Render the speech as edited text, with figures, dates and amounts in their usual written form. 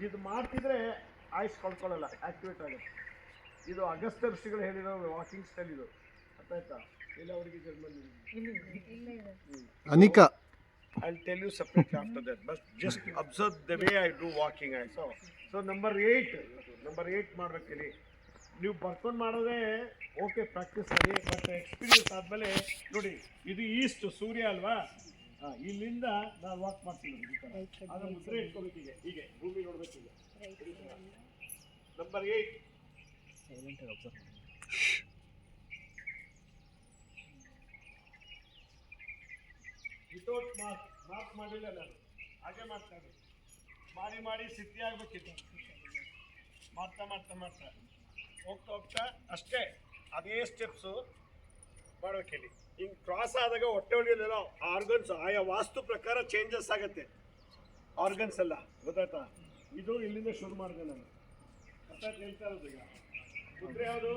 ಇದು ಮಾಡ್ತಿದ್ರೆ ಆಯ್ಸ್ ಕಳ್ಕೊಳ್ಳಲ್ಲ, ಆಕ್ಟಿವೇಟ್ ಆಗುತ್ತೆ. ಇದು ಅಗಸ್ತ್ಯ ಋಷಿಗಳು ಹೇಳಿರೋ ವಾಕಿಂಗ್ ಸ್ಟೈಲ್ ಇದು. ಅರ್ಥ ಆಯ್ತಾ? ಇಲ್ಲ ಅವರಿಗೆ German Anika. I'll tell you separately after that. But just observe the way I do walking. So number 8 ಮಾಡ್ಬೇಕಿಲ್ಲಿ. ನೀವು ಬರ್ಕೊಂಡು ಮಾಡೋದೇ ಓಕೆ, ಪ್ರಾಕ್ಟೀಸ್ ಮಾಡಿ. ಬಟ್ ಎಕ್ಸ್ಪೀರಿಯನ್ಸ್ ಆದಮೇಲೆ ನೋಡಿ, ಇದು ಈಸ್ಟ್ ಸೂರ್ಯ ಅಲ್ವಾ, ಇಲ್ಲಿಂದ ನಾನು ವಾಕ್ ಮಾಡ್ತೀನಿ. ಆಗ ಮುದ್ರೆ ಇಟ್ಕೋಬೇಕು, ಹೀಗೆ ಭೂಮಿ ನೋಡ್ಬೇಕು. ನಂಬರ್ 8 ವಿತೌಟ್ ಮಾರ್ಕ್ ಮಾಡಿಲ್ಲ ನಾನು, ಹಾಗೆ ಮಾಡ್ತಾನೆ. ಮಾಡಿ ಸಿದ್ಧಿ ಆಗ್ಬೇಕಿತ್ತು. ಮಾಡ್ತಾ ಹೋಗ್ತಾ ಅಷ್ಟೇ ಅದೇ ಸ್ಟೆಪ್ಸು ಮಾಡೋಕೆಲ್ಲಿ. ಹಿಂಗೆ ಕ್ರಾಸ್ ಆದಾಗ ಹೊಟ್ಟೆ ಒಳಗೆಲ್ಲ ಆರ್ಗನ್ಸ್ ಆಯಾ ವಾಸ್ತು ಪ್ರಕಾರ ಚೇಂಜಸ್ ಆಗುತ್ತೆ, ಆರ್ಗನ್ಸ್ ಎಲ್ಲ. ಗೊತ್ತಾಯ್ತಾ? ಇದು ಇಲ್ಲಿಂದ ಶುರು ಮಾಡಿದೆ ನಾನು. ಅರ್ಥ ಹೇಳ್ತಾ ಇರೋದು. ಈಗ ಮುದ್ರೆ ಯಾವುದು?